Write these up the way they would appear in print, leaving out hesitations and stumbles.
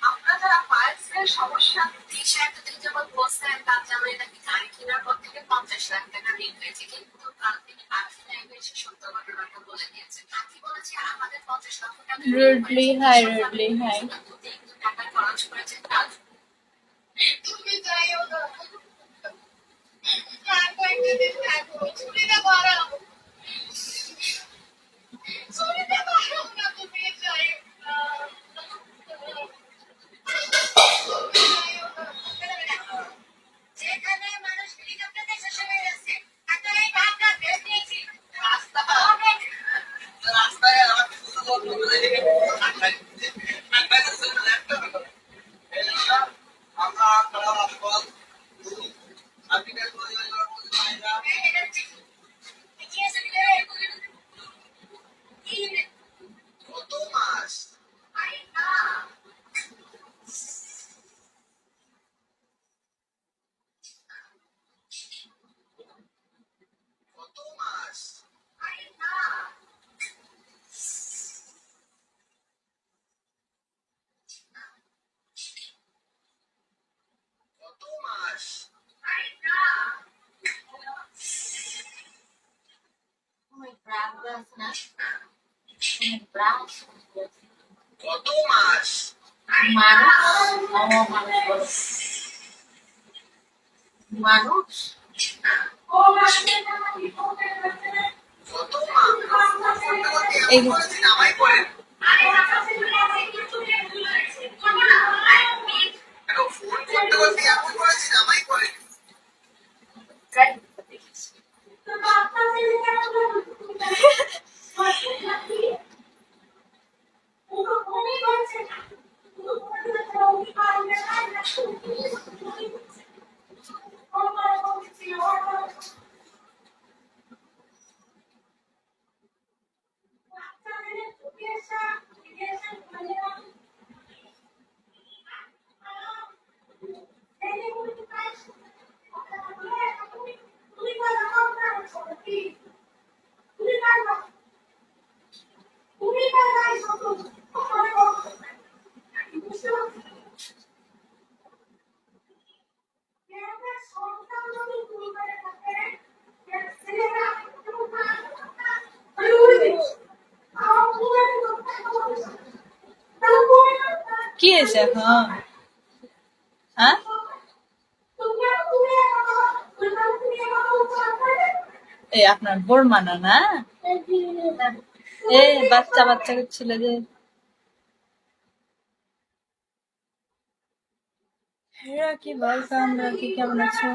আপনারা পাইলসের সমস্যা দিশা এতদিন যেমন বলছেন তার জামাই নাকি গাড়ি কেনার পর থেকে 50 লাখ টাকা ঋণ হয়েছে, কিন্তু তিনি আর্থিক এসে সত্য ঘটনাটা বলে দিয়েছেন। তাকে বলেছে আমাদের 50 লক্ষ টাকা রুডলি হাই, রুডলি হাই। টাকা খরচ করেছেন কাজ। তুমি যাইও না, আর কয়েকটা দিন থাকো, ছুটিটা বাড়াও, ছুটিটা বাড়াও না, তুমি যাইও না। যেখানে মানুষ হেলিকপ্টার দেশে সরে গেছে, একটা এই ভাবনা বের দিয়েছি রাস্তায় আমার কিছু লোক আমরা কত মাস কত মাস কত মাস কত মাস মানুষ কত এই নামাই পড়েন ফোন করতে করতে এমন করেছি নামাই পড়েন কি হয়েছে এখন? হ্যাঁ, এই আপনার বোর মানা না, এ বাচ্চা বাচ্চা ছিল যে। হেরা কি ওয়েলকাম, কি কেমন আছো?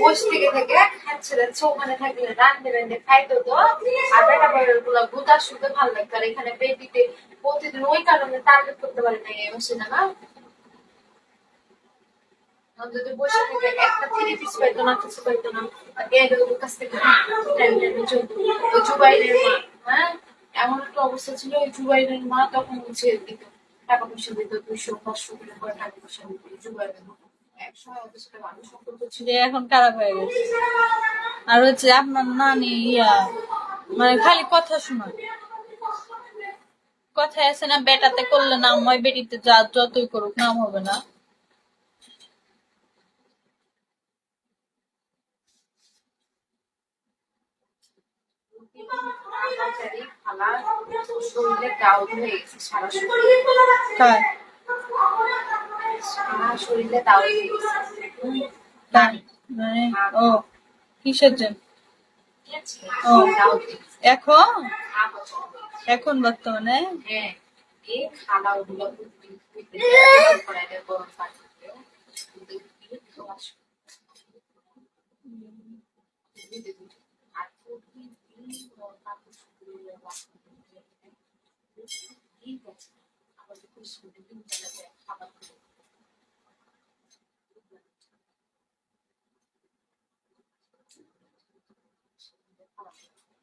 বসে থেকে থেকে খাচ্ছে যাচ্ছে, ওখানে থাকলে রান্ধে রান্ধে খাইতো তো, আর বেটা বড়ের গুলা গুতা শুনতে ভালো লাগতো। আর এখানে বেবিতে প্রতিদিন ওই কারণে টার্গেট করতে পারে না এই মাসে না, যদি বসে থেকে একটা 3 পিস পাইতো না, কিছু পাইতো না, ওর কাছ থেকে ওই জুবাইরের মা, হ্যাঁ এমন একটা অবস্থা ছিল, ওই জুবাইরের মা তখন হচ্ছে দিত টাকা পয়সা দিত 200-500 করে টাকা পয়সা দিত জুবাইরের মা। একসময় ওদের সাথে ভালো সম্পর্ক ছিল, এখন খারাপ হয়ে গেছে। আর হচ্ছে আপনার নানি মানে খালি কথা শোনায়, কথা আছে না, বেটাতে করলে নাম হয়, বেটিতে যা যতই করুক নাম হবে না। শরীরে দাউদ হয়ে গেছে, সারা শরীরে দাউদ হয়ে গেছে। মানে ও কিসের জন্য? ও এখন এখন বর্তমানে খালা ওগুলো গরম পানি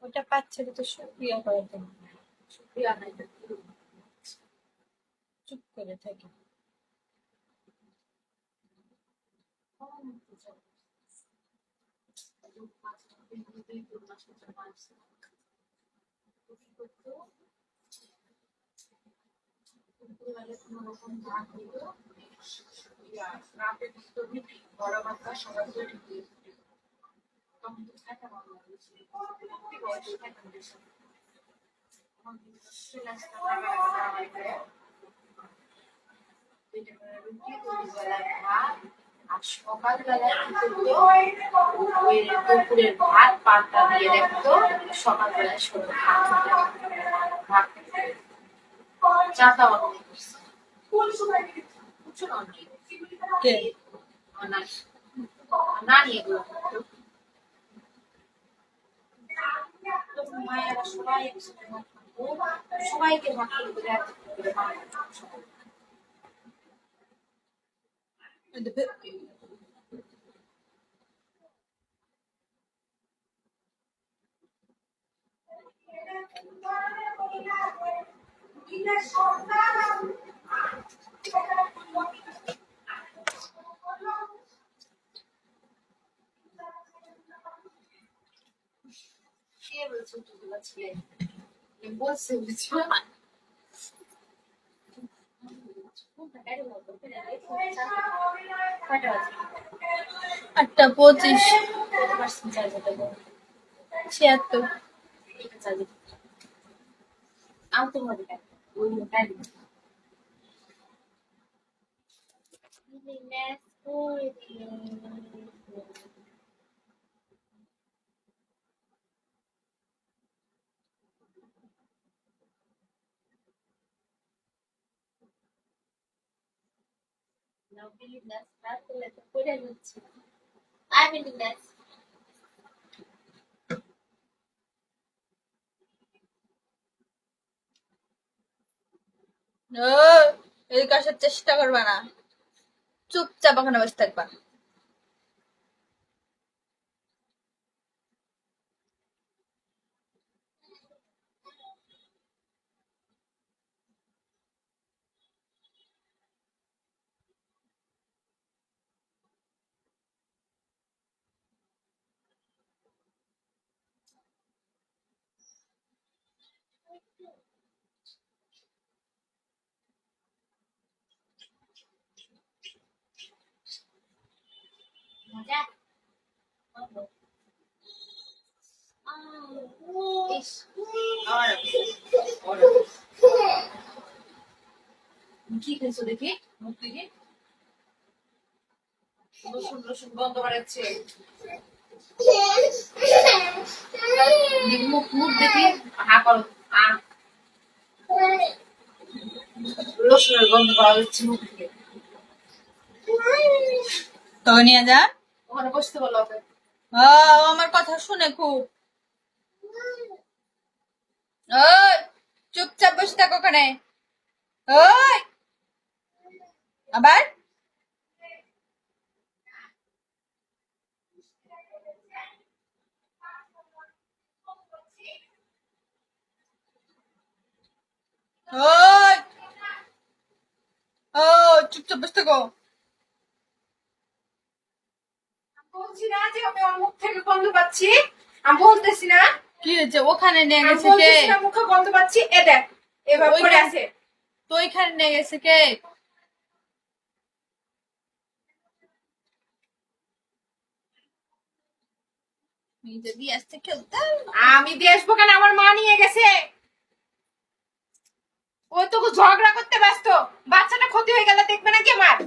ওটা পাচ্ছে তো শুক্রিয়া করার জন্য চুপ করে থাকে। আর সকালবেলায় কি করতো, ওই দুপুরের ভাত পান্তা দিয়ে রাখতো, সকালবেলায় শুধু ভাত ভাত চাটা অনেক প্রচুর অনেক কে? নানি এগুলো করতো। তখন মায়েরা সবাই একসাথে ভাত খাতো, সবাইকে ভাত করে একসাথে ভাত খাতো। কে বলছে উঠেগুলো ছিলে? বলছে বুঝছো? কয়টা বাজে? 8:25। কত পার্সেন্ট চার্জ হতে পারে? 76। এটা চার্জ আনতে হবে কেন? ওই টাইম ও, এদিকে আসার চেষ্টা করবা না, চুপচাপ ওখানে বসে থাকবা। মজা। ইস, কি খেয়েছো দেখি মুখ থেকে রসুন রসুন গন্ধ বাড়াচ্ছে। মুখ মুখ দেখি হা করো। রসুনের গন্ধ পাওয়া যাচ্ছে মুখ থেকে। তোকে নিয়ে যা। ওখানে বসতে বলো ওকে। ও আমার কথা শুনে খুব। ওই, চুপচাপ বসে থাক ওখানে। ওই, আবার ওই, ও চুপচাপ বসে থাকো। বলছি না যে আমি ওর মুখ থেকে গন্ধ পাচ্ছি, আমি বলতেছি না। কি হয়েছে? ওখানে নিয়ে আমি গেছে কে? বলতেছি না মুখে গন্ধ পাচ্ছি। এ দেখ এভাবে করে আছে। তো ওইখানে নিয়ে গেছে কে? যদি আসতে খেলতে আমি দিয়ে আসবো কেন? আমার মা নিয়ে গেছে। ওই তো ঝগড়া করতে ব্যস্ত, বাচ্চাটা ক্ষতি হয়ে গেলে দেখবে নাকি আমার?